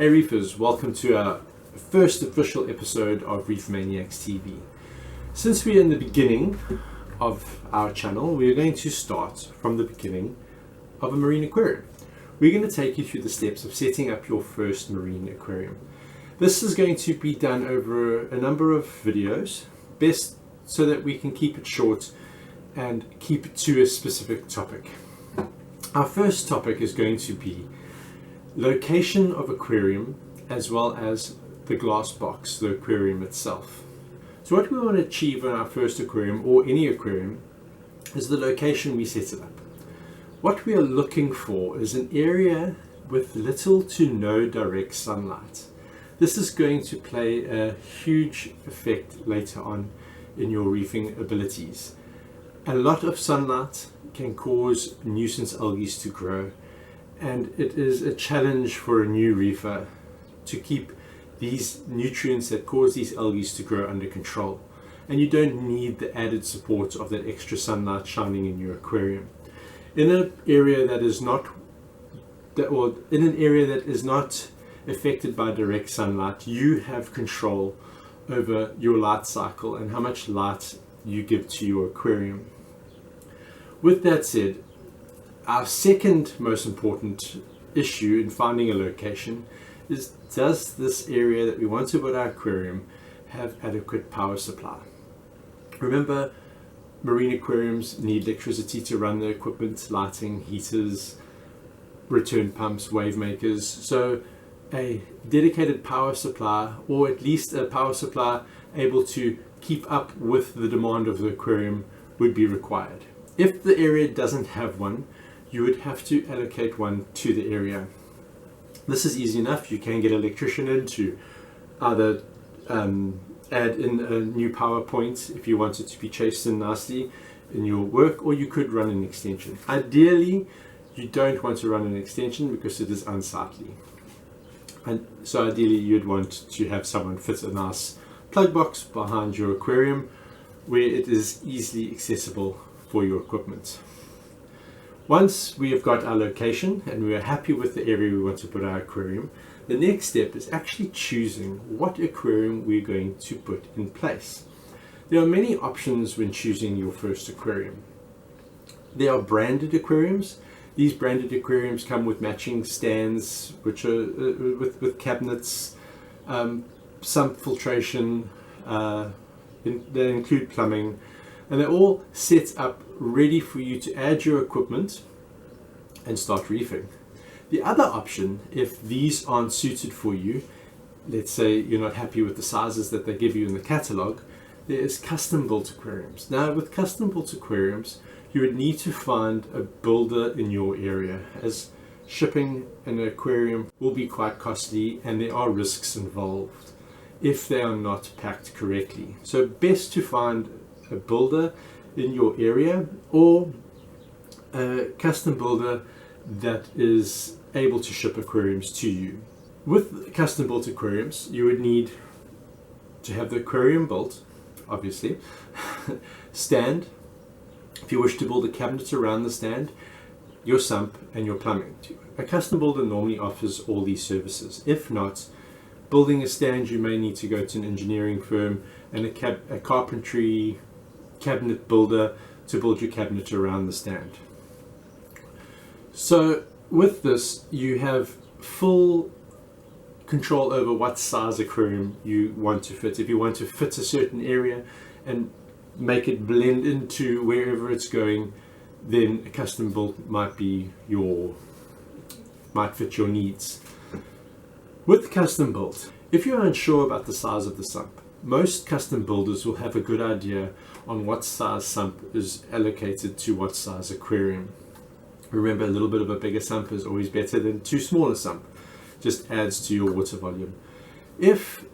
Hey Reefers, welcome to our first official episode of Reef Maniacs TV. Since we're in the beginning of our channel, we're going to start from the beginning of a marine aquarium. We're going to take you through the steps of setting up your first marine aquarium. This is going to be done over a number of videos, best so that we can keep it short and keep it to a specific topic. Our first topic is going to be location of aquarium as well as the glass box, the aquarium itself. So what we want to achieve in our first aquarium or any aquarium is the location we set it up. What we are looking for is an area with little to no direct sunlight. This is going to play a huge effect later on in your reefing abilities. A lot of sunlight can cause nuisance algae to grow, and it is a challenge for a new reefer to keep these nutrients that cause these algae to grow under control. And you don't need the added support of that extra sunlight shining in your aquarium. In an area that is not affected by direct sunlight, you have control over your light cycle and how much light you give to your aquarium. With that said, our second most important issue in finding a location is, does this area that we want to put our aquarium have adequate power supply? Remember, marine aquariums need electricity to run the equipment, lighting, heaters, return pumps, wave makers. So a dedicated power supply, or at least a power supply able to keep up with the demand of the aquarium, would be required. If the area doesn't have one, you would have to allocate one to the area. This is easy enough. You can get an electrician in to either add in a new power point if you want it to be chased in nicely in your work, or you could run an extension. Ideally, you don't want to run an extension because it is unsightly. And so ideally you'd want to have someone fit a nice plug box behind your aquarium where it is easily accessible for your equipment. Once we have got our location and we are happy with the area we want to put our aquarium, the next step is actually choosing what aquarium we're going to put in place. There are many options when choosing your first aquarium. There are branded aquariums. These branded aquariums come with matching stands, which are with cabinets, sump filtration, they include plumbing, and they're all set up ready for you to add your equipment and start reefing. The other option, if these aren't suited for you, let's say you're not happy with the sizes that they give you in the catalog, there is custom built aquariums. Now with custom built aquariums, you would need to find a builder in your area, as shipping an aquarium will be quite costly and there are risks involved if they are not packed correctly. So best to find a builder in your area, or a custom builder that is able to ship aquariums to you. With custom built aquariums, you would need to have the aquarium built, obviously, stand. If you wish to build a cabinet around the stand, your sump and your plumbing. A custom builder normally offers all these services. If not, building a stand, you may need to go to an engineering firm and a carpentry cabinet builder to build your cabinet around the stand. So with this, you have full control over what size aquarium you want to fit. If you want to fit a certain area and make it blend into wherever it's going, then a custom built might fit your needs. With custom built, if you're unsure about the size of the sump, most custom builders will have a good idea on what size sump is allocated to what size aquarium. Remember, a little bit of a bigger sump is always better than too small a sump. Just adds to your water volume. If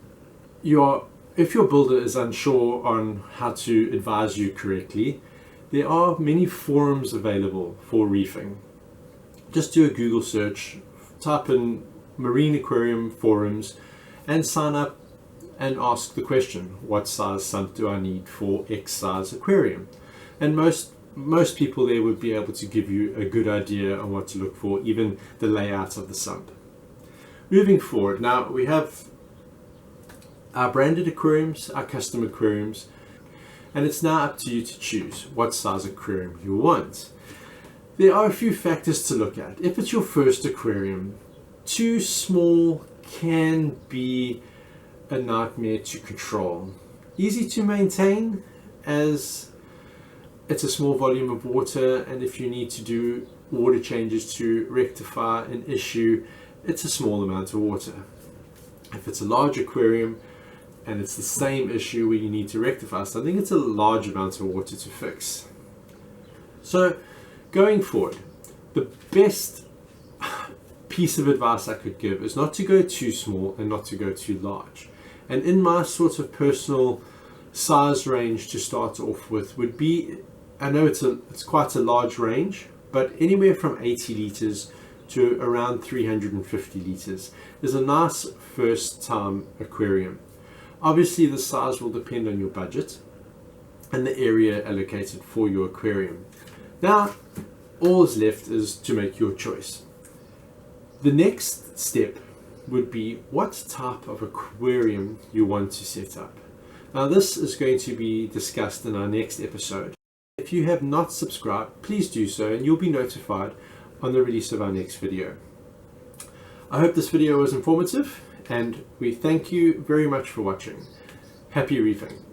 your builder is unsure on how to advise you correctly, there are many forums available for reefing. Just do a Google search, type in marine aquarium forums, and sign up and ask the question, what size sump do I need for X size aquarium? And most people there would be able to give you a good idea on what to look for, even the layout of the sump. Moving forward, now we have our branded aquariums, our custom aquariums, and it's now up to you to choose what size aquarium you want. There are a few factors to look at. If it's your first aquarium, too small can be a nightmare to control. Easy to maintain as it's a small volume of water, and if you need to do water changes to rectify an issue, it's a small amount of water. If it's a large aquarium and it's the same issue where you need to rectify something, it's a large amount of water to fix. So going forward, the best piece of advice I could give is not to go too small and not to go too large. And in my sort of personal size range to start off with would be, I know it's quite a large range, but anywhere from 80 liters to around 350 liters is a nice first time aquarium. Obviously the size will depend on your budget and the area allocated for your aquarium. Now all is left is to make your choice. The next step would be what type of aquarium you want to set up. Now this is going to be discussed in our next episode. If you have not subscribed, please do so and you'll be notified on the release of our next video. I hope this video was informative and we thank you very much for watching. Happy reefing!